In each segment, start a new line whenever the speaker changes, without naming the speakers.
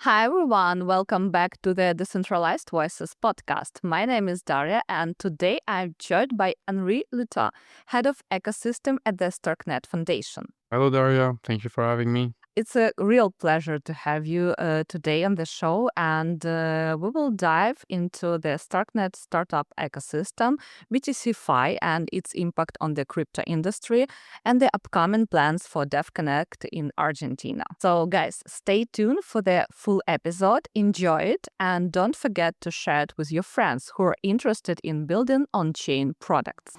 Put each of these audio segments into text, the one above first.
Hi everyone, welcome back to the Decentralized Voices podcast. My name is Daria and today I'm joined by Henri Lieutaud, Head of Ecosystem at the Starknet Foundation.
Hello, Daria. Thank you for having me.
It's a real pleasure to have you today on the show, and we will dive into the Starknet startup ecosystem, BTCFi, and its impact on the crypto industry, and the upcoming plans for Devconnect in Argentina. So, guys, stay tuned for the full episode, enjoy it, and don't forget to share it with your friends who are interested in building on-chain products.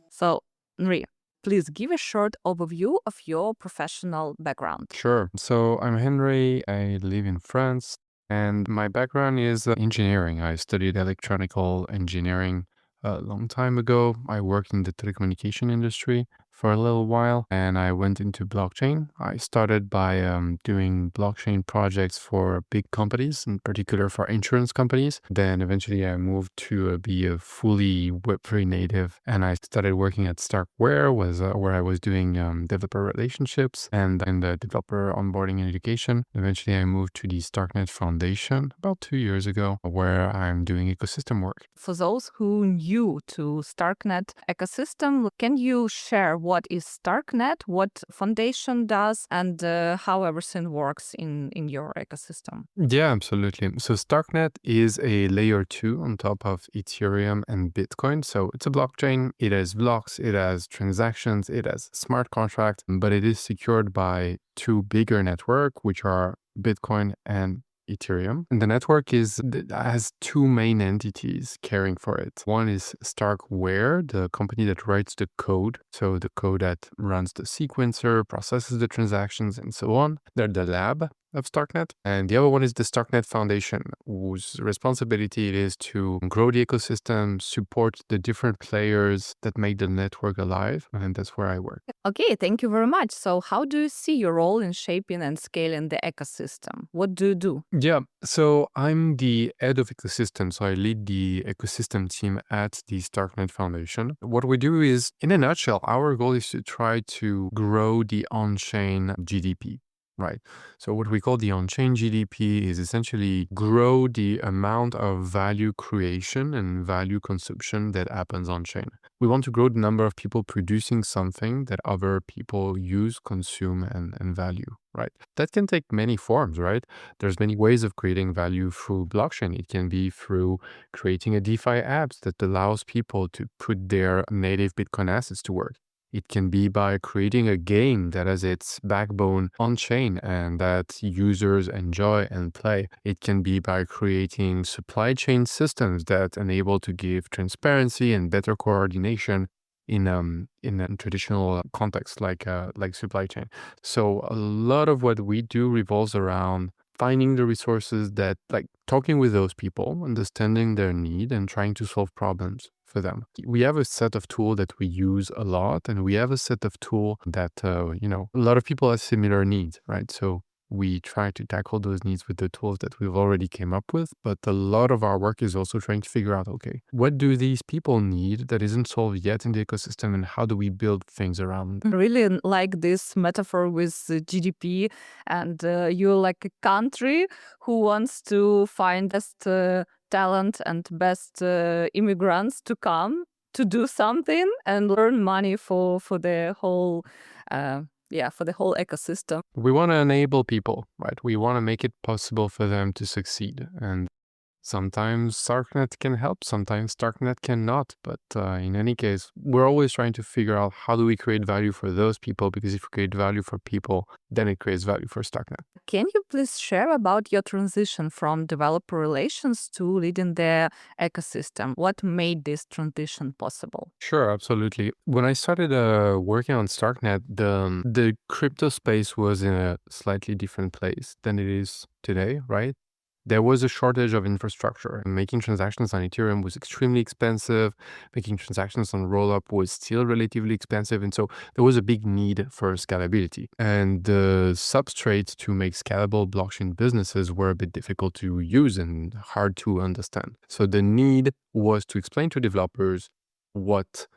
So, Henri, please give a short overview of your professional background.
Sure. So I'm Henry. I live in France, and my background is engineering. I studied electronical engineering a long time ago. I worked in the telecommunication industry for a little while, and I went into blockchain. I started by doing blockchain projects for big companies, in particular for insurance companies. Then eventually I moved to be a fully Web3 native, and I started working at Starkware, where I was doing developer relationships and in the developer onboarding and education. Eventually I moved to the Starknet Foundation about 2 years ago, where I'm doing ecosystem work.
For those who are new to Starknet ecosystem, can you share what is Starknet, what foundation does, and how everything works in your ecosystem?
Yeah, absolutely. So Starknet is a layer 2 on top of Ethereum and Bitcoin. So it's a blockchain. It has blocks, it has transactions, it has smart contracts, but it is secured by two bigger networks, which are Bitcoin and Ethereum. And the network has two main entities caring for it. One is Starkware, the company that writes the code. So the code that runs the sequencer, processes the transactions, and so on. They're the lab of Starknet. And the other one is the Starknet Foundation, whose responsibility it is to grow the ecosystem, support the different players that make the network alive. And that's where I work.
Okay, thank you very much. So, how do you see your role in shaping and scaling the ecosystem? What do you do?
Yeah, so I'm the head of ecosystem. So I lead the ecosystem team at the Starknet Foundation. What we do is, in a nutshell, our goal is to try to grow the on-chain GDP. Right. So what we call the on-chain GDP is essentially grow the amount of value creation and value consumption that happens on-chain. We want to grow the number of people producing something that other people use, consume, and value. Right. That can take many forms, right? There's many ways of creating value through blockchain. It can be through creating a DeFi apps that allows people to put their native Bitcoin assets to work. It can be by creating a game that has its backbone on-chain and that users enjoy and play. It can be by creating supply chain systems that enable to give transparency and better coordination in a traditional context like supply chain. So a lot of what we do revolves around finding the resources that, like, talking with those people, understanding their need and trying to solve problems for them. We have a set of tools that we use a lot, and we have a set of tools that, a lot of people have similar needs, right? So we try to tackle those needs with the tools that we've already came up with. But a lot of our work is also trying to figure out, okay, what do these people need that isn't solved yet in the ecosystem, and how do we build things around them?
Really like this metaphor with GDP, and you're like a country who wants to find best talent and best immigrants to come to do something and earn money for the whole for the whole ecosystem.
We want to enable people, right? We want to make it possible for them to succeed. And sometimes Starknet can help, sometimes Starknet cannot. But in any case, we're always trying to figure out how do we create value for those people, because if we create value for people, then it creates value for Starknet.
Can you please share about your transition from developer relations to leading the ecosystem? What made this transition possible?
Sure, absolutely. When I started working on Starknet, the crypto space was in a slightly different place than it is today, right? There was a shortage of infrastructure. Making transactions on Ethereum was extremely expensive. Making transactions on Rollup was still relatively expensive. And so there was a big need for scalability. And the substrates to make scalable blockchain businesses were a bit difficult to use and hard to understand. So the need was to explain to developers what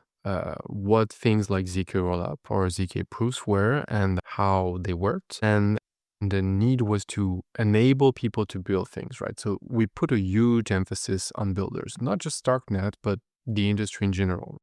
what things like ZK rollup or ZK proofs were and how they worked. And the need was to enable people to build things, right? So we put a huge emphasis on builders, not just Starknet, but the industry in general.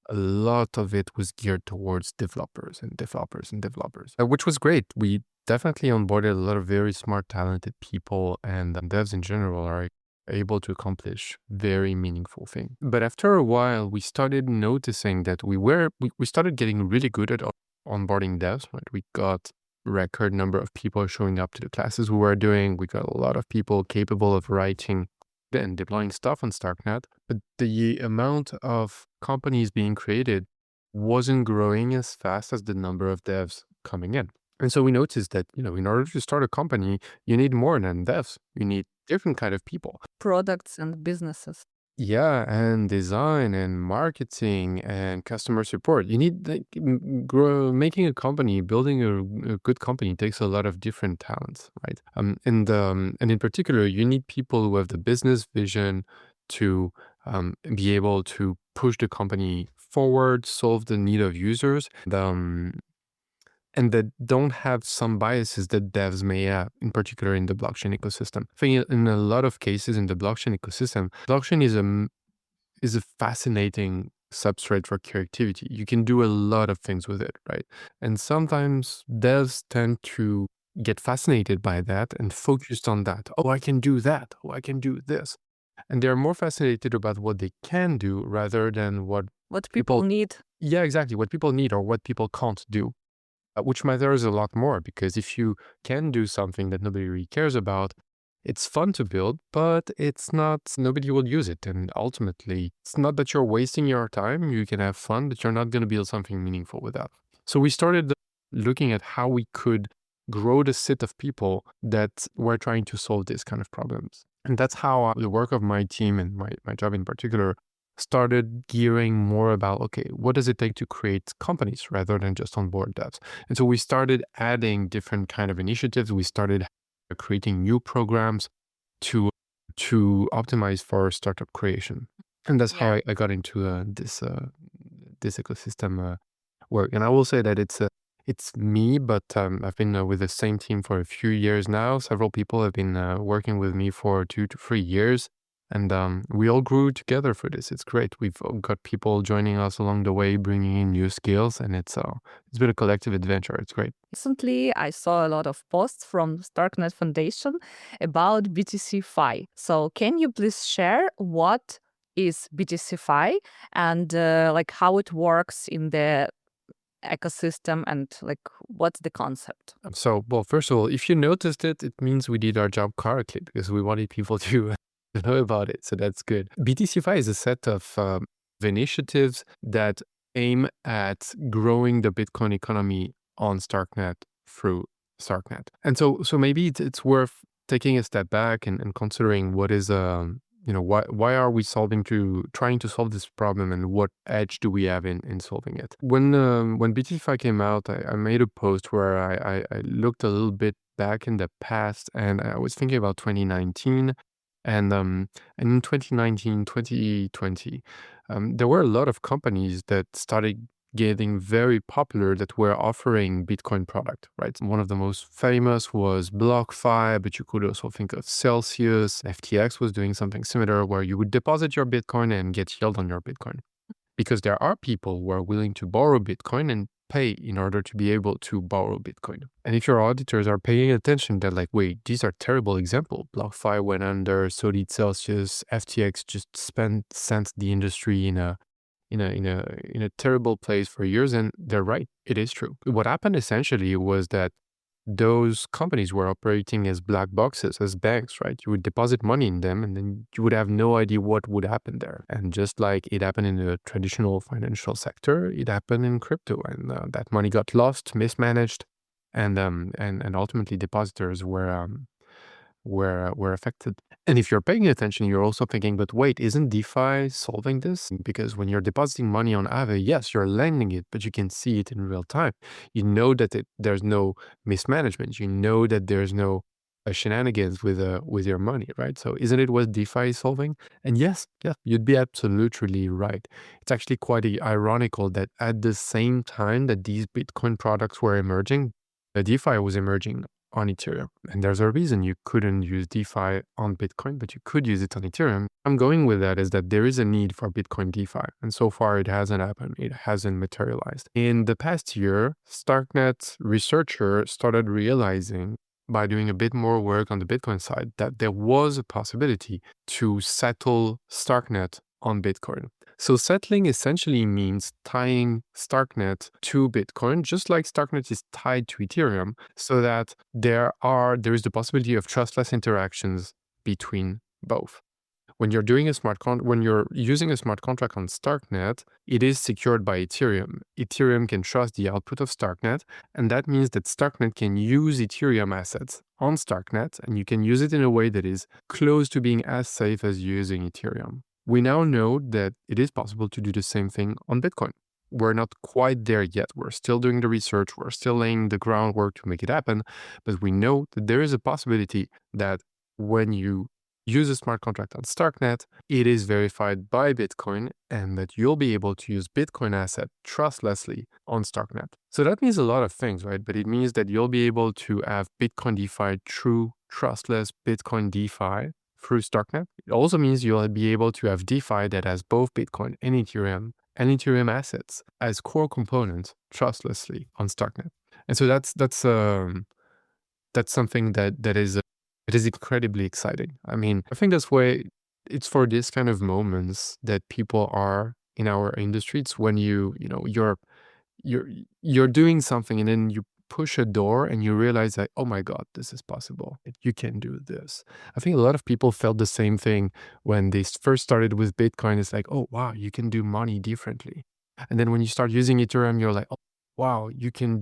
A lot of it was geared towards developers and developers and developers, which was great. We definitely onboarded a lot of very smart, talented people, and devs in general are able to accomplish very meaningful things. But after a while, we started noticing that we started getting really good at onboarding devs, right? We got record number of people showing up to the classes we were doing. We got a lot of people capable of writing and deploying stuff on Starknet, but the amount of companies being created wasn't growing as fast as the number of devs coming in. And so we noticed that, in order to start a company, you need more than devs. You need different kind of people.
Products and businesses.
Yeah, and design and marketing and customer support. You need making a company, building a good company takes a lot of different talents, right? And in particular, you need people who have the business vision to be able to push the company forward, solve the need of users, and that don't have some biases that devs may have, in particular in the blockchain ecosystem. I think in a lot of cases in the blockchain ecosystem, blockchain is a fascinating substrate for creativity. You can do a lot of things with it, right? And sometimes devs tend to get fascinated by that and focused on that. Oh, I can do that. Oh, I can do this. And they're more fascinated about what they can do rather than what
people need.
Yeah, exactly. What people need or what people can't do. Which matters a lot more, because if you can do something that nobody really cares about, it's fun to build, but nobody will use it. And ultimately, it's not that you're wasting your time. You can have fun, but you're not going to build something meaningful with that. So we started looking at how we could grow the set of people that were trying to solve these kind of problems. And that's how the work of my team and my job in particular started gearing more about, okay, what does it take to create companies rather than just onboard devs? And so we started adding different kind of initiatives. We started creating new programs to optimize for startup creation. And that's how I got into this ecosystem work. And I will say that it's me, but I've been with the same team for a few years now. Several people have been working with me for 2 to 3 years. And we all grew together for this. It's great. We've got people joining us along the way, bringing in new skills, and it's been a collective adventure. It's great.
Recently, I saw a lot of posts from Starknet Foundation about BTCFi. So, can you please share what is BTCFi and how it works in the ecosystem and what's the concept?
So, well, first of all, if you noticed it, it means we did our job correctly because we wanted people to know about it. So that's good. BTCFi is a set of initiatives that aim at growing the Bitcoin economy on Starknet through Starknet. And so maybe it's worth taking a step back and considering what is why are we trying to solve this problem, and what edge do we have in solving it? When BTCFi came out, I made a post where I looked a little bit back in the past, and I was thinking about 2019. And in 2019, 2020, there were a lot of companies that started getting very popular that were offering Bitcoin product, right? One of the most famous was BlockFi, but you could also think of Celsius. FTX was doing something similar where you would deposit your Bitcoin and get yield on your Bitcoin. Because there are people who are willing to borrow Bitcoin and pay in order to be able to borrow Bitcoin. And if your auditors are paying attention, they're like, wait, these are terrible examples. BlockFi went under, so did Celsius. FTX just sent the industry in a terrible place for years. And they're right. It is true. What happened essentially was that those companies were operating as black boxes, as banks, right? You would deposit money in them and then you would have no idea what would happen there. And just like it happened in the traditional financial sector, it happened in crypto, and that money got lost, mismanaged, and ultimately depositors were affected. And if you're paying attention, you're also thinking, but wait, isn't DeFi solving this? Because when you're depositing money on Aave, yes, you're lending it, but you can see it in real time. You know that there's no mismanagement. You know that there's no shenanigans with your money, right? So isn't it what DeFi is solving? And yes, yeah, you'd be absolutely right. It's actually quite ironical that at the same time that these Bitcoin products were emerging, the DeFi was emerging on Ethereum. And there's a reason you couldn't use DeFi on Bitcoin, but you could use it on Ethereum. I'm going with that is that there is a need for Bitcoin DeFi. And so far it hasn't happened. It hasn't materialized. In the past year, Starknet researcher started realizing by doing a bit more work on the Bitcoin side that there was a possibility to settle Starknet on Bitcoin. So settling essentially means tying Starknet to Bitcoin, just like Starknet is tied to Ethereum, so that there is the possibility of trustless interactions between both. When you're doing when you're using a smart contract on Starknet, it is secured by Ethereum. Ethereum can trust the output of Starknet, and that means that Starknet can use Ethereum assets on Starknet, and you can use it in a way that is close to being as safe as using Ethereum. We now know that it is possible to do the same thing on Bitcoin. We're not quite there yet. We're still doing the research. We're still laying the groundwork to make it happen. But we know that there is a possibility that when you use a smart contract on Starknet, it is verified by Bitcoin, and that you'll be able to use Bitcoin asset trustlessly on Starknet. So that means a lot of things, right? But it means that you'll be able to have Bitcoin DeFi, true trustless Bitcoin DeFi through Starknet. It also means you'll be able to have DeFi that has both Bitcoin and Ethereum assets as core components trustlessly on Starknet. And so that's something that is it is incredibly exciting. I mean, I think that's why it's for this kind of moments that people are in our industry. It's when you're you're doing something and then you push a door and you realize that, oh my God, this is possible. You can do this. I think a lot of people felt the same thing when they first started with Bitcoin. It's like, oh wow, you can do money differently. And then when you start using Ethereum, you're like, oh wow, you can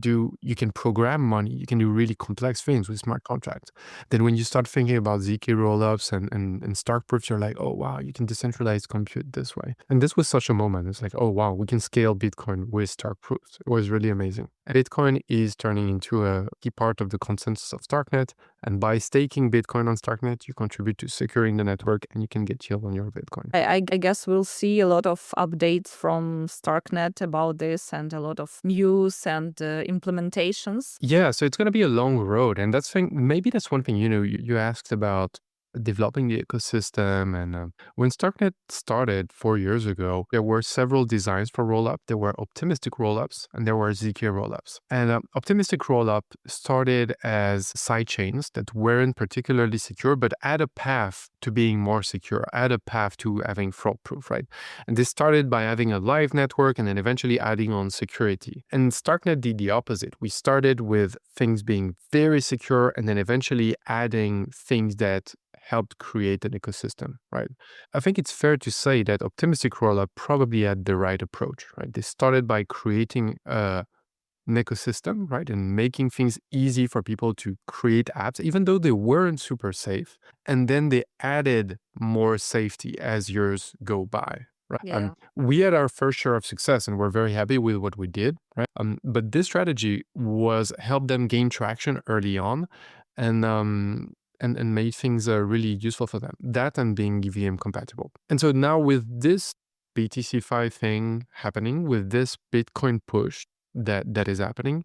program money. You can do really complex things with smart contracts. Then when you start thinking about ZK rollups and Stark proofs, you're like, oh wow, you can decentralize compute this way. And this was such a moment. It's like, oh wow, we can scale Bitcoin with Stark proofs. It was really amazing. Bitcoin is turning into a key part of the consensus of Starknet. And by staking Bitcoin on Starknet, you contribute to securing the network and you can get yield on your Bitcoin.
I guess we'll see a lot of updates from Starknet about this and a lot of news and implementations.
Yeah, so it's going to be a long road. And maybe that's one thing, you asked about developing the ecosystem. And when Starknet started 4 years ago, there were several designs for rollup. There were optimistic rollups and there were ZK rollups. And optimistic rollup started as sidechains that weren't particularly secure, but had a path to being more secure, had a path to having fraud proof, right? And this started by having a live network and then eventually adding on security. And Starknet did the opposite. We started with things being very secure and then eventually adding things that helped create an ecosystem, right? I think it's fair to say that optimistic rollup probably had the right approach, right? They started by creating an ecosystem, right? And making things easy for people to create apps, even though they weren't super safe. And then they added more safety as years go by. Right.
Yeah.
We had our first share of success and we're very happy with what we did. Right. But this strategy was help them gain traction early on and made things really useful for them. That and being EVM compatible. And so now with this BTCFi thing happening, with this Bitcoin push that is happening,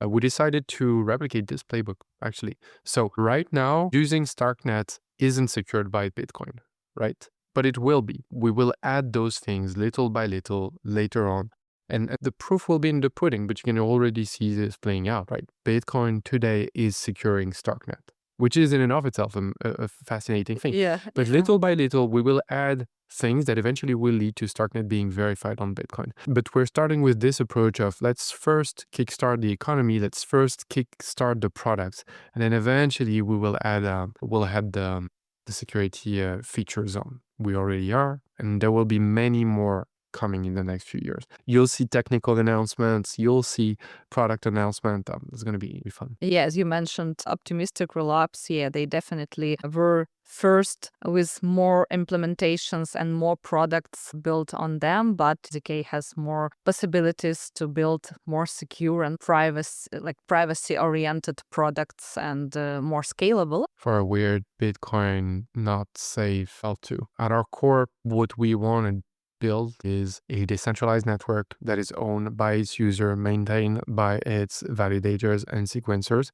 we decided to replicate this playbook, actually. So right now, using Starknet isn't secured by Bitcoin, right? But it will be. We will add those things little by little later on. And the proof will be in the pudding, but you can already see this playing out, right? Bitcoin today is securing Starknet, which is in and of itself a fascinating thing.
Yeah.
But little by little, we will add things that eventually will lead to Starknet being verified on Bitcoin. But we're starting with this approach of let's first kickstart the economy, let's first kickstart the products, and then eventually we will add the security features on. We already are, and there will be many more coming in the next few years. You'll see technical announcements, you'll see product announcement. It's going to be fun.
Yeah, as you mentioned, optimistic rollups, yeah, they definitely were first with more implementations and more products built on them, but ZK has more possibilities to build more secure and privacy-oriented products and more scalable.
For a weird Bitcoin not safe L2. At our core, what we want to build is a decentralized network that is owned by its user, maintained by its validators and sequencers.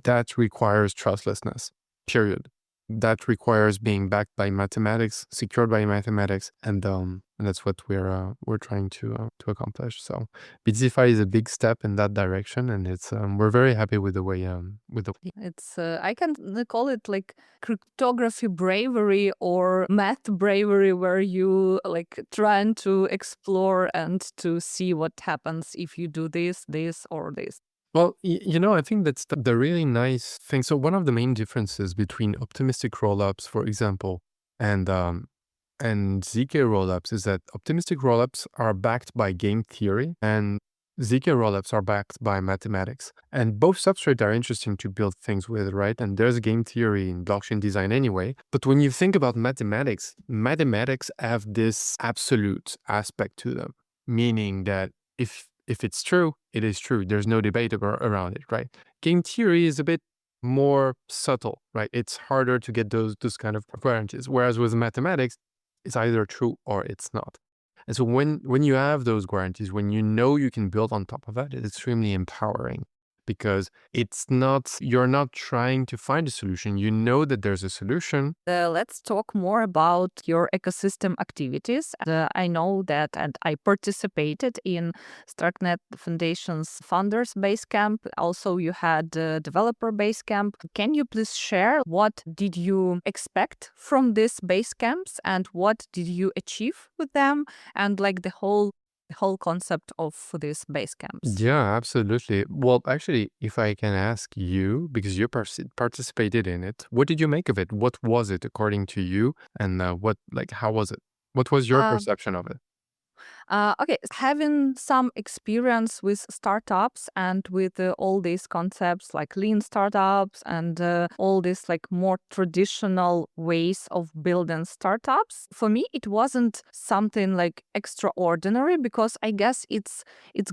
That requires trustlessness, period. That requires being backed by mathematics, secured by mathematics, and that's what we're trying to accomplish. So BTCFi is a big step in that direction, and it's we're very happy with the way
It's I can call it like cryptography bravery or math bravery, where you like trying to explore and to see what happens if you do this, this, or this.
Well, I think that's the really nice thing. So one of the main differences between optimistic rollups, for example, and ZK rollups is that optimistic rollups are backed by game theory and ZK rollups are backed by mathematics. And both substrates are interesting to build things with, right? And there's game theory in blockchain design anyway. But when you think about mathematics have this absolute aspect to them, meaning that if it's true, it is true. There's no debate around it, right? Game theory is a bit more subtle, right? It's harder to get those kind of guarantees. Whereas with mathematics, it's either true or it's not. And so when you have those guarantees, when you know you can build on top of that, it's extremely empowering because you're not trying to find a solution. You know that there's a solution.
Let's talk more about your ecosystem activities. I know that, and I participated in Starknet Foundation's Founders Basecamp. Also, you had Developer Basecamp. Can you please share what did you expect from these Basecamps and what did you achieve with them, and like the whole concept of these base camps?
Yeah, absolutely. Well, actually, if I can ask you, because you participated in it, what did you make of it? What was it according to you? And how was it? What was your
Uh,
perception of it?
Okay, having some experience with startups and with all these concepts like lean startups and all these like more traditional ways of building startups, for me it wasn't something like extraordinary, because I guess it's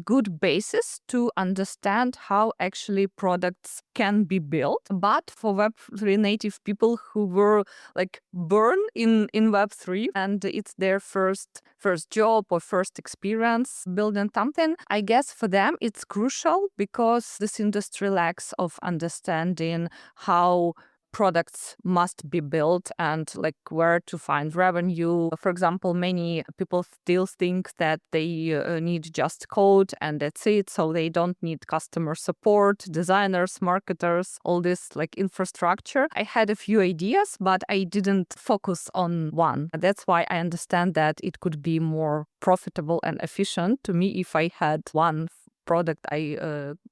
good basis to understand how actually products can be built. But for Web3 native people who were like born in Web3 and it's their first job or first experience building something, I guess for them it's crucial, because this industry lacks of understanding how products must be built and like where to find revenue. For example, many people still think that they need just code and that's it, so they don't need customer support, designers, marketers, all this like infrastructure. I had a few ideas, but I didn't focus on one. That's why I understand that it could be more profitable and efficient to me if I had one product I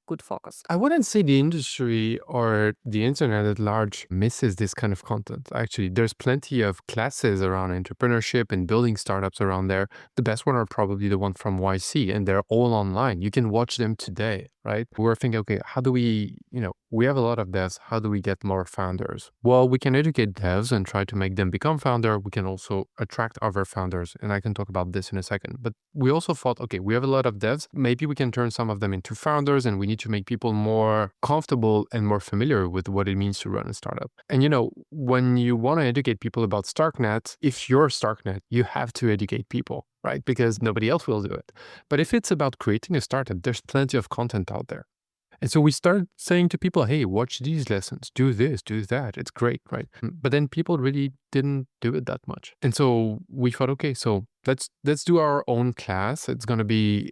could focus.
I wouldn't say the industry or the internet at large misses this kind of content. Actually, there's plenty of classes around entrepreneurship and building startups around there. The best one are probably the one from YC, and they're all online. You can watch them today, right? We're thinking, okay, how do we, we have a lot of devs. How do we get more founders? Well, we can educate devs and try to make them become founder. We can also attract other founders, and I can talk about this in a second. But we also thought, okay, we have a lot of devs. Maybe we can turn some of them into founders, and we need to make people more comfortable and more familiar with what it means to run a startup. And when you want to educate people about Starknet, if you're Starknet, you have to educate people, right? Because nobody else will do it. But if it's about creating a startup, there's plenty of content out there. And so we started saying to people, hey, watch these lessons, do this, do that. It's great, right? But then people really didn't do it that much. And so we thought, okay, so let's do our own class. It's gonna be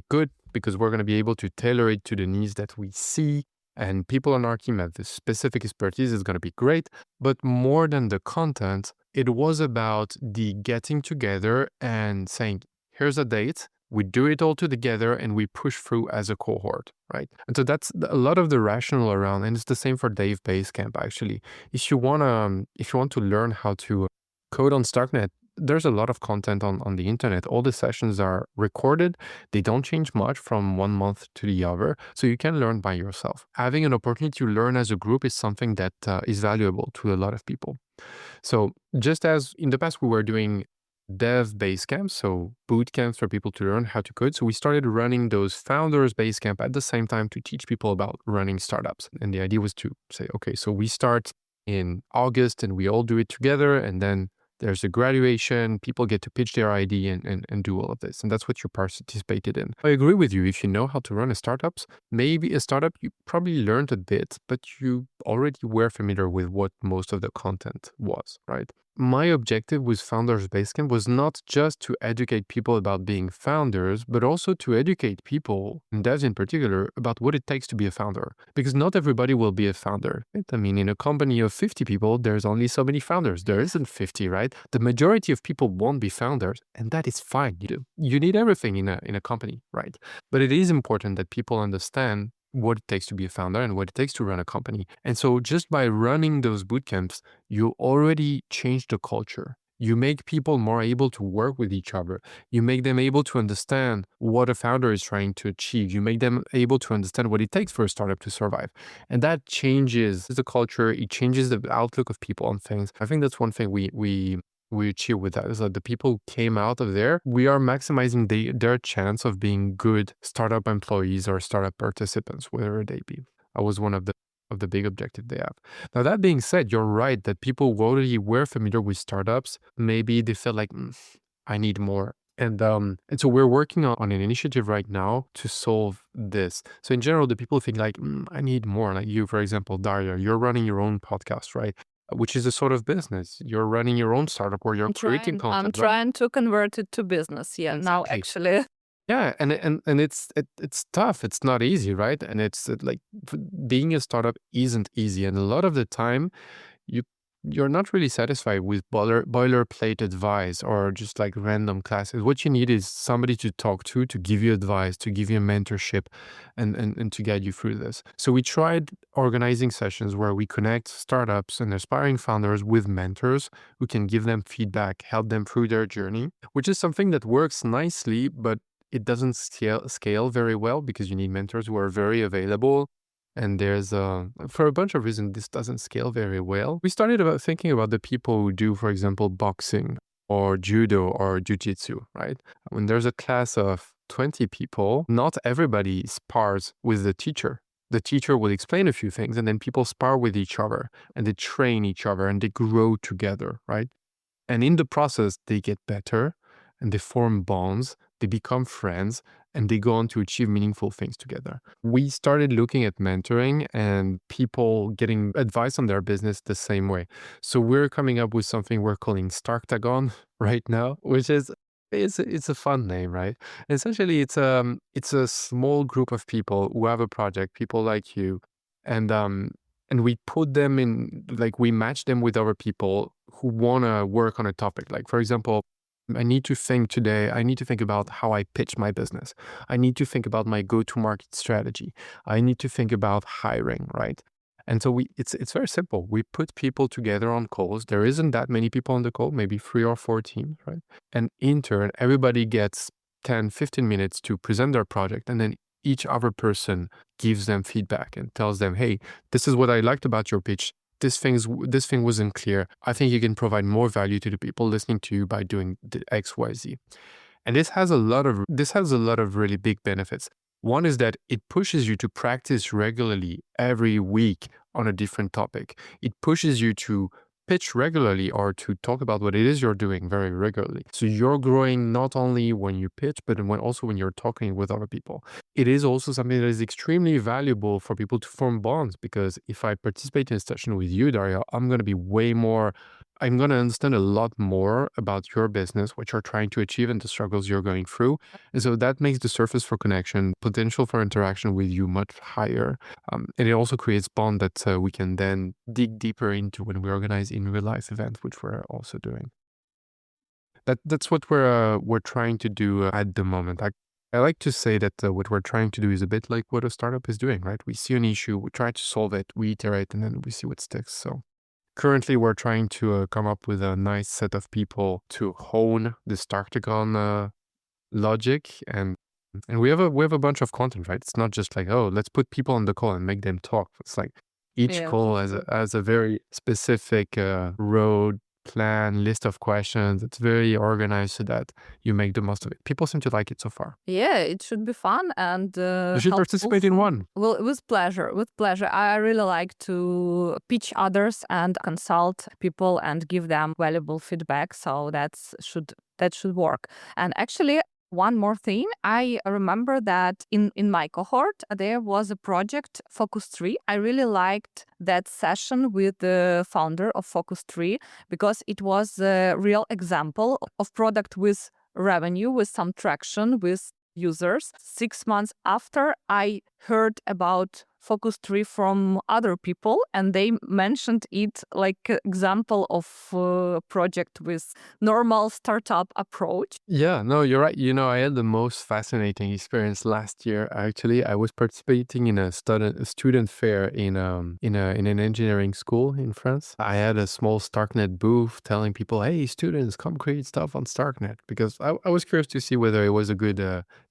good, because we're gonna be able to tailor it to the needs that we see. And people on our team have this specific expertise. It's gonna be great. But more than the content, it was about the getting together and saying, here's a date. We do it all together and we push through as a cohort, right? And so that's a lot of the rationale around, and it's the same for Dave Basecamp actually. If you want to learn how to code on Starknet, there's a lot of content on the internet. All the sessions are recorded. They don't change much from one month to the other. So you can learn by yourself. Having an opportunity to learn as a group is something that is valuable to a lot of people. So just as in the past we were doing dev base camps, so boot camps for people to learn how to code. So we started running those founders base camp at the same time to teach people about running startups. And the idea was to say, okay, so we start in August and we all do it together. And then there's a graduation, people get to pitch their idea and do all of this. And that's what you participated in. I agree with you. If you know how to run a startup, maybe a startup, you probably learned a bit, but you already were familiar with what most of the content was, right? My objective with Founders Basecamp was not just to educate people about being founders, but also to educate people, and devs in particular, about what it takes to be a founder. Because not everybody will be a founder. Right? I mean, in a company of 50 people, there's only so many founders. There isn't 50, right? The majority of people won't be founders, and that is fine. You need everything in a company, right? But it is important that people understand what it takes to be a founder and what it takes to run a company. And so just by running those bootcamps, you already change the culture. You make people more able to work with each other. You make them able to understand what a founder is trying to achieve. You make them able to understand what it takes for a startup to survive. And that changes the culture. It changes the outlook of people on things. I think that's one thing we achieve with that, is that the people who came out of there, we are maximizing their chance of being good startup employees or startup participants, whatever they be. That was one of the big objectives they have. Now, that being said, you're right that people who already were familiar with startups, maybe they felt like, I need more. And so we're working on an initiative right now to solve this. So in general, the people think like, I need more. Like you, for example, Daria, you're running your own podcast, right? Which is a sort of business. You're running your own startup where you're creating
I'm
content, right?
trying to convert it to business. Yeah, now
Exactly.
actually.
Yeah, and it's tough. It's not easy, right? And it's like being a startup isn't easy, and a lot of the time you you're not really satisfied with boilerplate advice or just like random classes. What you need is somebody to talk to give you advice, to give you mentorship, and to guide you through this. So we tried organizing sessions where we connect startups and aspiring founders with mentors who can give them feedback, help them through their journey, which is something that works nicely, but it doesn't scale very well because you need mentors who are very available. And there's for a bunch of reasons, this doesn't scale very well. We started thinking about the people who do, for example, boxing or judo or jujitsu, right? When there's a class of 20 people, not everybody spars with the teacher. The teacher will explain a few things and then people spar with each other and they train each other and they grow together, right? And in the process, they get better and they form bonds, they become friends, and they go on to achieve meaningful things together. We started looking at mentoring and people getting advice on their business the same way. So we're coming up with something we're calling Starktagon right now, which is it's a fun name, right? Essentially, it's a small group of people who have a project, people like you, and we put them in, like we match them with other people who want to work on a topic. Like, for example, I need to think about how I pitch my business. I need to think about my go-to-market strategy. I need to think about hiring, right? And so it's very simple. We put people together on calls. There isn't that many people on the call, maybe 3 or 4 teams, right? And in turn, everybody gets 10, 15 minutes to present their project. And then each other person gives them feedback and tells them, hey, this is what I liked about your pitch. This thing wasn't clear. I think you can provide more value to the people listening to you by doing the X, Y, Z. And this has a lot of really big benefits. One is that it pushes you to practice regularly every week on a different topic. It pushes you to pitch regularly or to talk about what it is you're doing very regularly. So you're growing not only when you pitch, but also when you're talking with other people. It is also something that is extremely valuable for people to form bonds, because if I participate in a session with you, Daria, I'm going to understand a lot more about your business, what you're trying to achieve and the struggles you're going through. And so that makes the surface for connection, potential for interaction with you much higher. And it also creates bond that we can then dig deeper into when we organize in real life events, which we're also doing. That's what we're trying to do at the moment. I like to say that what we're trying to do is a bit like what a startup is doing, right? We see an issue, we try to solve it, we iterate, and then we see what sticks. So Currently, we're trying to come up with a nice set of people to hone the Starktagon logic, and we have a bunch of content, right? It's not just like, oh, let's put people on the call and make them talk. It's like each call has a very specific road plan, list of questions. It's very organized so that you make the most of it. People seem to like it so far.
Yeah, it should be fun and
You should participate in one.
Well, with pleasure, with pleasure. I really like to pitch others and consult people and give them valuable feedback. So that should work. And actually, one more thing, I remember that in my cohort, there was a project Focus 3. I really liked that session with the founder of Focus 3 because it was a real example of product with revenue, with some traction, with users. 6 months after, I heard about Focus 3 from other people, and they mentioned it like an example of a project with normal startup approach.
Yeah, no, you're right. I had the most fascinating experience last year. Actually, I was participating in a student fair in an engineering school in France. I had a small Starknet booth telling people, "Hey, students, come create stuff on Starknet," because I was curious to see whether it was a good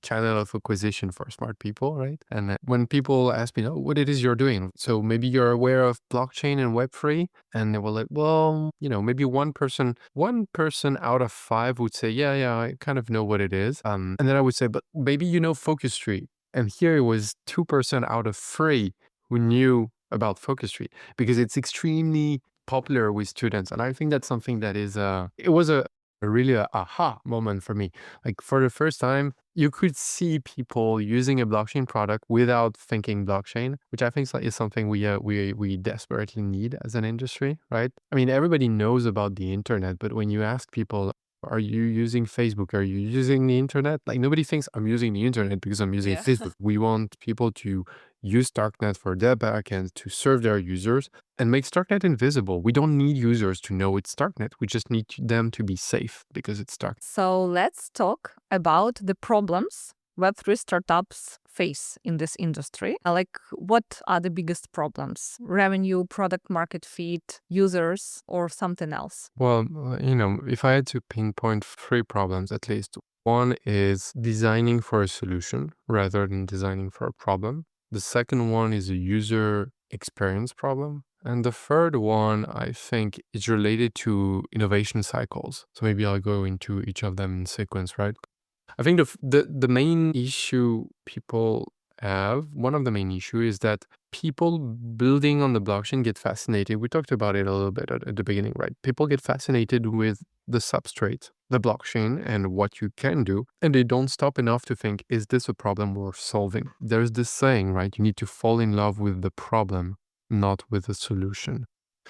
channel of acquisition for smart people, right? And when people ask me, "Oh, what it is you're doing?" So maybe you're aware of blockchain and Web3, and they were like, "Well, maybe one person out of 5 would say, yeah, I kind of know what it is." And then I would say, "But maybe Focus Tree." And here it was 2% out of 3 who knew about Focus Tree because it's extremely popular with students. And I think that's something that is, it was a really aha moment for me. Like for the first time, you could see people using a blockchain product without thinking blockchain, which I think is something we desperately need as an industry, right? I mean, everybody knows about the internet, but when you ask people, "Are you using Facebook? Are you using the internet?" Like nobody thinks I'm using the internet because I'm using Facebook. We want people to use Starknet for their backend to serve their users and make Starknet invisible. We don't need users to know it's Starknet. We just need them to be safe because it's Starknet.
So let's talk about the problems Web3 startups face in this industry. Like, what are the biggest problems? Revenue, product market fit, users, or something else?
Well, if I had to pinpoint 3 problems at least, one is designing for a solution rather than designing for a problem. The second one is a user experience problem. And the third one, I think, is related to innovation cycles. So maybe I'll go into each of them in sequence, right? I think the main issue people have, one of the main issue is that people building on the blockchain get fascinated. We talked about it a little bit at the beginning, right? People get fascinated with the substrate, the blockchain, and what you can do, and they don't stop enough to think, is this a problem worth solving? There's this saying, right? You need to fall in love with the problem, not with the solution.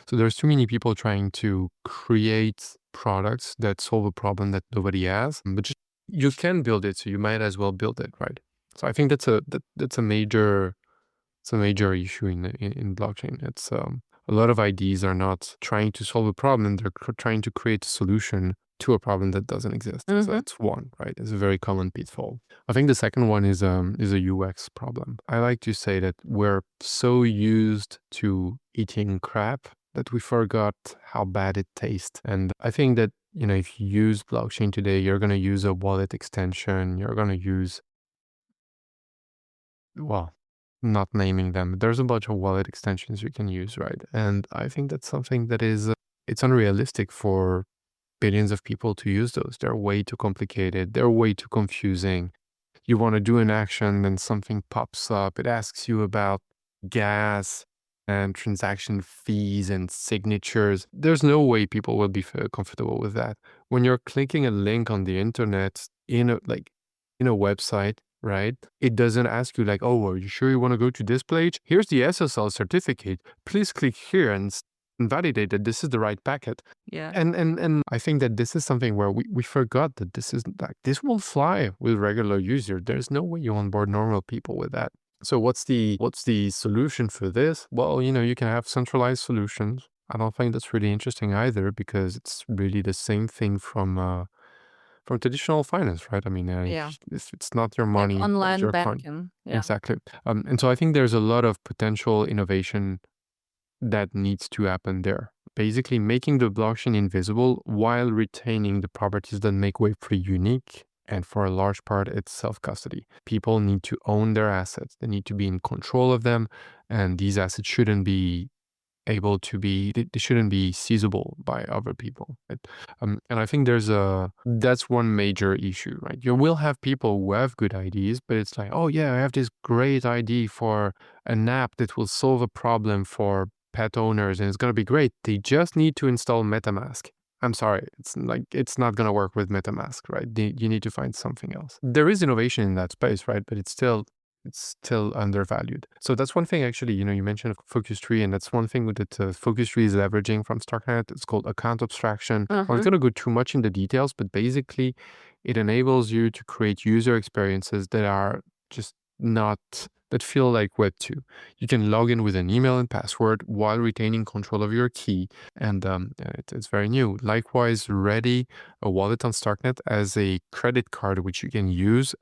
So there's too many people trying to create products that solve a problem that nobody has, but just you can build it, so you might as well build it, right? So I think that's a major issue in blockchain. It's a lot of ideas are not trying to solve a problem; they're trying to create a solution to a problem that doesn't exist. So that's one, right? It's a very common pitfall. I think the second one is a UX problem. I like to say that we're so used to eating crap that we forgot how bad it tastes. And I think that, if you use blockchain today, you're going to use a wallet extension. You're going to use, well, not naming them, but there's a bunch of wallet extensions you can use, right? And I think that's something that is, it's unrealistic for billions of people to use those. They're way too complicated. They're way too confusing. You want to do an action, then something pops up. It asks you about gas and transaction fees and signatures. There's no way people will be comfortable with that. When you're clicking a link on the internet in a website, right? It doesn't ask you like, "Oh, are you sure you want to go to this page? Here's the SSL certificate. Please click here and validate that this is the right packet."
Yeah.
And I think that this is something where we forgot that this will fly with regular users. There's no way you onboard normal people with that. So what's the solution for this? Well, you can have centralized solutions. I don't think that's really interesting either because it's really the same thing from traditional finance, right? I mean,
Yeah.
if it's not your
Like
money, it's
online
your coin.
banking. Yeah.
Exactly. And so I think there's a lot of potential innovation that needs to happen there basically making the blockchain invisible while retaining the properties that make Web3 unique. And for a large part, it's self-custody. People need to own their assets. They need to be in control of them. And these assets shouldn't be they shouldn't be seizable by other people. Right? And I think that's one major issue, right? You will have people who have good ideas, but it's like, oh yeah, I have this great idea for an app that will solve a problem for pet owners and it's going to be great. They just need to install MetaMask. I'm sorry, it's not going to work with MetaMask, right? You need to find something else. There is innovation in that space, right? But it's still undervalued. So that's one thing, actually, you mentioned Focus Tree, and that's one thing that Focus Tree is leveraging from Starknet. It's called account abstraction. I'm not going to go too much in the details, but basically it enables you to create user experiences that are just that feel like Web2. You can log in with an email and password while retaining control of your key. And it's very new. Likewise, Ready, a wallet on Starknet, as a credit card, which you can use.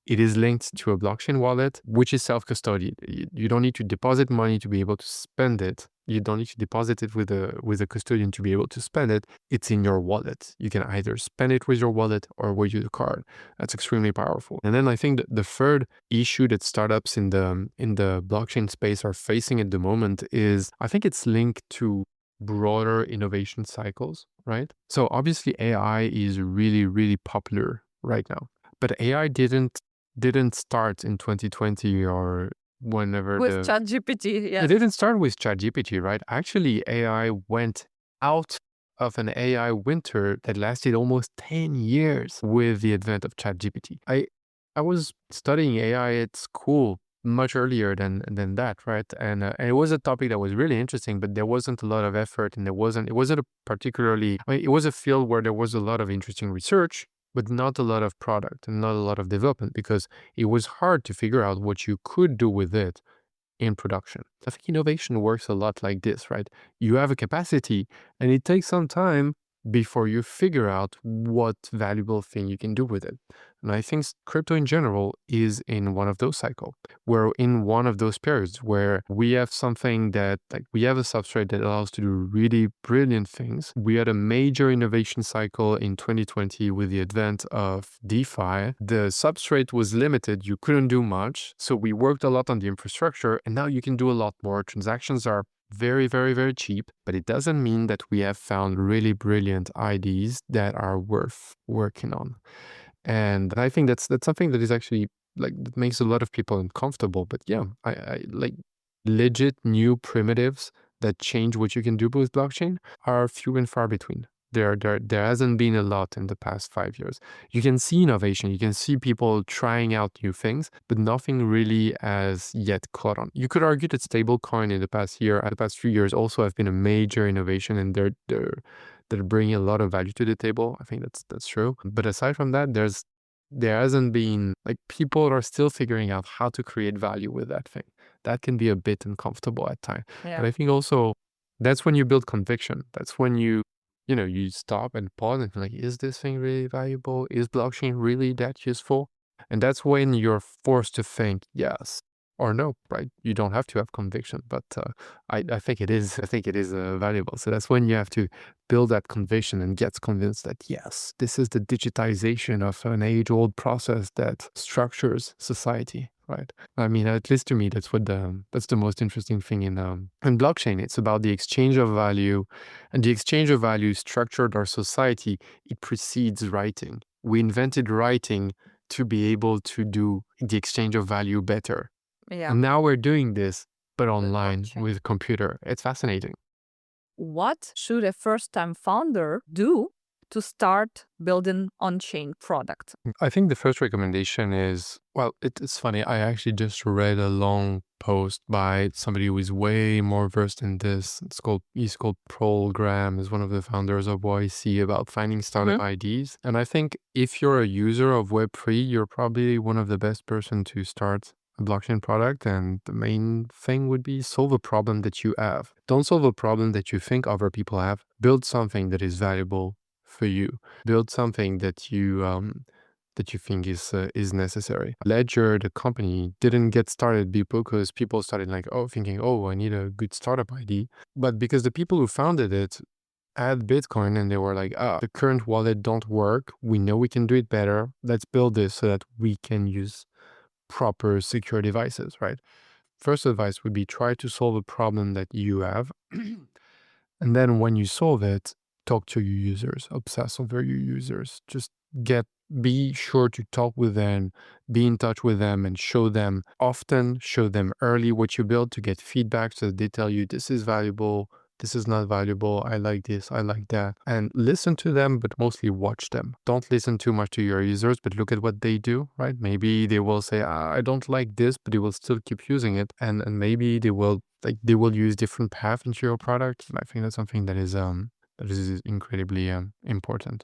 It is linked to a blockchain wallet, which is self-custodied. You don't need to deposit money to be able to spend it. You don't need to deposit it with a custodian to be able to spend it. It's in your wallet. You can either spend it with your wallet or with your card. That's extremely powerful. And then I think that the third issue that startups in the blockchain space are facing at the moment is, I think it's linked to broader innovation cycles, right? So obviously AI is really, really popular right now. But AI didn't start in 2020 or whenever
with ChatGPT.
It didn't start with ChatGPT, right? Actually, AI went out of an AI winter that lasted almost 10 years with the advent of ChatGPT. I was studying AI at school much earlier than that, right? And it was a topic that was really interesting, but there wasn't a lot of effort, and it wasn't a particularly, it was a field where there was a lot of interesting research, but not a lot of product and not a lot of development, because it was hard to figure out what you could do with it in production. I think innovation works a lot like this, right? You have a capacity and it takes some time before you figure out what valuable thing you can do with it. And I think crypto in general is in one of those cycles. We're in one of those periods where we have something that, like, we have a substrate that allows to do really brilliant things. We had a major innovation cycle in 2020 with the advent of DeFi. The substrate was limited. You couldn't do much. So we worked a lot on the infrastructure, and now you can do a lot more. Transactions are very, very, very cheap, but it doesn't mean that we have found really brilliant ideas that are worth working on. And I think that's something that is actually, like, that makes a lot of people uncomfortable. But yeah, I like legit new primitives that change what you can do with blockchain are few and far between. There hasn't been a lot in the past 5 years. You can see innovation, you can see people trying out new things, but nothing really has yet caught on. You could argue that stablecoin in the past few years also have been a major innovation, and they're bringing a lot of value to the table. I think that's true. But aside from that, there hasn't been, like, people are still figuring out how to create value with that thing. That can be a bit uncomfortable at times. But I think also that's when you build conviction. That's when you stop and pause and feel like, is this thing really valuable? Is blockchain really that useful? And that's when you're forced to think yes or no, right? You don't have to have conviction, but I think it is. I think it is valuable. So that's when you have to build that conviction and get convinced that yes, this is the digitization of an age-old process that structures society. Right. I mean, at least to me, that's the most interesting thing in blockchain. It's about the exchange of value, and the exchange of value structured our society. It precedes writing. We invented writing to be able to do the exchange of value better. And now we're doing this, but online with computer. It's fascinating.
What should a first-time founder do to start building on-chain product?
I think the first recommendation is, well, it's funny. I actually just read a long post by somebody who is way more versed in this. He's called Graham, is one of the founders of YC, about finding startup ideas. And I think if you're a user of Web3, you're probably one of the best person to start a blockchain product. And the main thing would be solve a problem that you have. Don't solve a problem that you think other people have. Build something that is valuable for you. Build something that you that you think is necessary. Ledger, the company, didn't get started because people started like, thinking, I need a good startup ID. But because the people who founded it had Bitcoin and they were like, the current wallet don't work. We know we can do it better. Let's build this so that we can use proper secure devices, right? First advice would be try to solve a problem that you have. And then when you solve it, talk to your users, obsess over your users. Just be sure to talk with them, be in touch with them, and show them often, show them early what you build to get feedback so that they tell you this is valuable, this is not valuable, I like this, I like that. And listen to them, but mostly watch them. Don't listen too much to your users, but look at what they do, right? Maybe they will say, I don't like this, but they will still keep using it. And maybe they will use different paths into your product. And I think that's something that is incredibly important.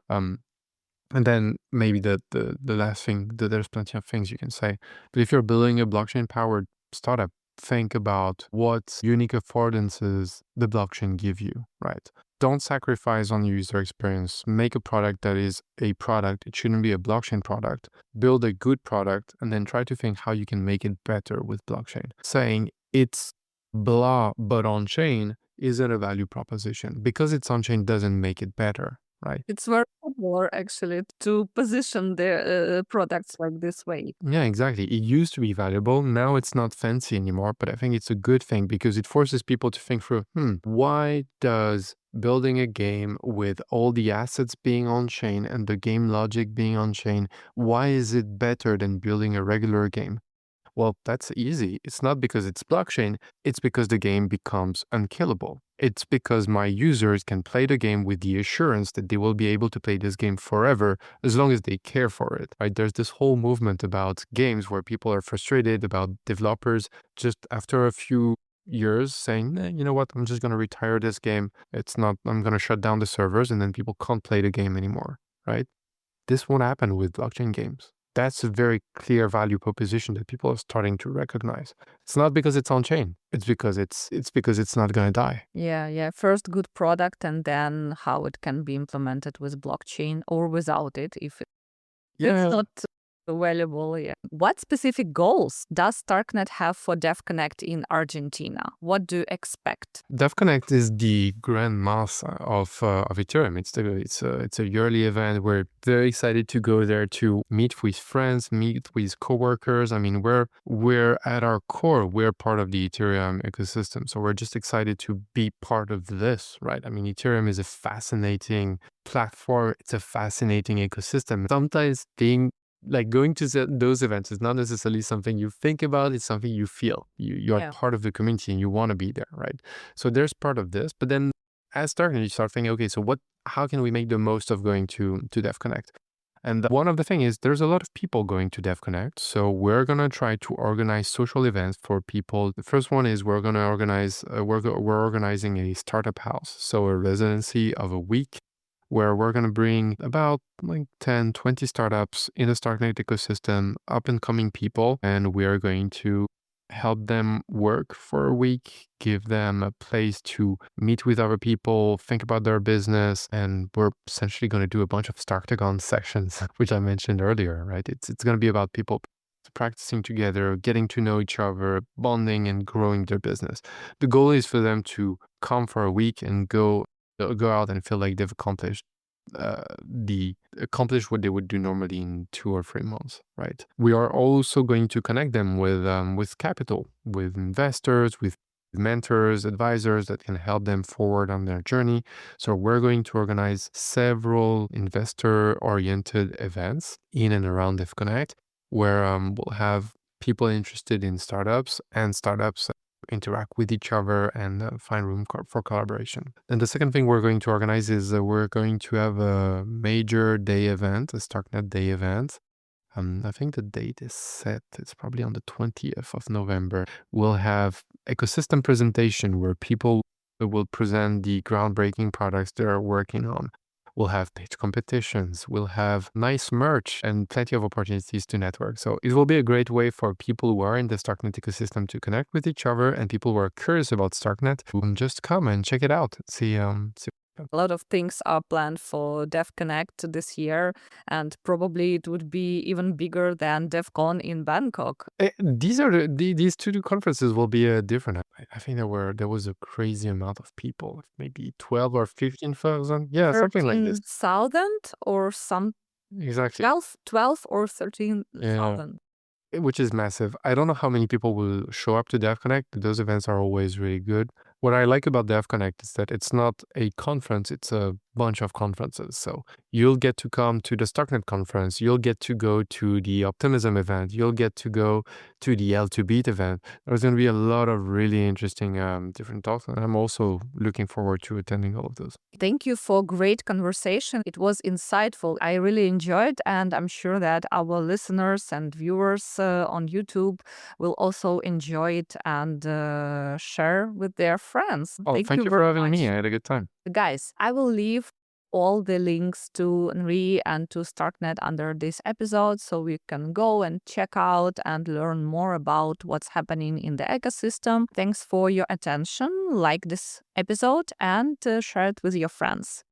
And then maybe the last thing, there's plenty of things you can say. But if you're building a blockchain-powered startup, think about what unique affordances the blockchain give you, right? Don't sacrifice on user experience. Make a product that is a product. It shouldn't be a blockchain product. Build a good product and then try to think how you can make it better with blockchain. Saying it's blah, but on-chain isn't a value proposition. Because it's on-chain doesn't make it better. Right.
It's very popular actually to position their products like this way.
Yeah, exactly. It used to be valuable. Now it's not fancy anymore, but I think it's a good thing because it forces people to think through, why does building a game with all the assets being on chain and the game logic being on chain, why is it better than building a regular game? Well, that's easy. It's not because it's blockchain, it's because the game becomes unkillable. It's because my users can play the game with the assurance that they will be able to play this game forever as long as they care for it, right? There's this whole movement about games where people are frustrated about developers just after a few years saying, you know what, I'm just going to retire this game. I'm going to shut down the servers and then people can't play the game anymore, right? This won't happen with blockchain games. That's a very clear value proposition that people are starting to recognize. It's not because it's on chain. It's because it's not going to die.
Yeah. First good product and then how it can be implemented with blockchain or without it if it's not valuable. Yeah. What specific goals does Starknet have for Devconnect in Argentina? What do you expect?
Devconnect is the grand mass of Ethereum. It's a yearly event. We're very excited to go there to meet with friends, meet with coworkers. I mean, we're at our core, we're part of the Ethereum ecosystem. So we're just excited to be part of this, right? I mean, Ethereum is a fascinating platform. It's a fascinating ecosystem. Sometimes going to those events is not necessarily something you think about, it's something you feel. You are part of the community and you want to be there, right? So there's part of this, but then as Starknet, you start thinking, okay, so how can we make the most of going to Devconnect? And one of the things is there's a lot of people going to Devconnect. So we're going to try to organize social events for people. The first one is we're going to organize, we're organizing a startup house. So a residency of a week where we're going to bring about 10, 20 startups in the Starknet ecosystem, up and coming people, and we are going to help them work for a week, give them a place to meet with other people, think about their business, and we're essentially going to do a bunch of Starktagon sessions, which I mentioned earlier, right? It's going to be about people practicing together, getting to know each other, bonding and growing their business. The goal is for them to come for a week and go out and feel like they've accomplished what they would do normally in 2 or 3 months, right? We are also going to connect them with capital, with investors, with mentors, advisors that can help them forward on their journey. So we're going to organize several investor-oriented events in and around Devconnect, where we'll have people interested in startups and startups interact with each other and find room for collaboration. And the second thing we're going to organize is we're going to have a major day event, a Starknet day event. I think the date is set. It's probably on the 20th of November. We'll have ecosystem presentation where people will present the groundbreaking products they're working on. We'll have pitch competitions. We'll have nice merch and plenty of opportunities to network. So it will be a great way for people who are in the Starknet ecosystem to connect with each other and people who are curious about Starknet to just come and check it out. See
A lot of things are planned for Devconnect this year, and probably it would be even bigger than DevCon in Bangkok.
These two conferences will be different. I think there was a crazy amount of people, maybe 12 or 15,000. Yeah, something like this.
13,000 or some
Exactly.
12 or
Yeah.
13,000.
Which is massive. I don't know how many people will show up to DevConnect. Those events are always really good. What I like about DevConnect is that it's not a conference, it's a bunch of conferences. So you'll get to come to the Starknet conference, you'll get to go to the Optimism event, you'll get to go to the L2Beat event. There's going to be a lot of really interesting different talks, and I'm also looking forward to attending all of those.
Thank you for great conversation. It was insightful. I really enjoyed, and I'm sure that our listeners and viewers on YouTube will also enjoy it and share with their friends.
Oh, thank you for
very
having
much.
me. I had a good time.
Guys, I will leave all the links to Henri and to Starknet under this episode, so you can go and check out and learn more about what's happening in the ecosystem. Thanks for your attention. Like this episode and share it with your friends.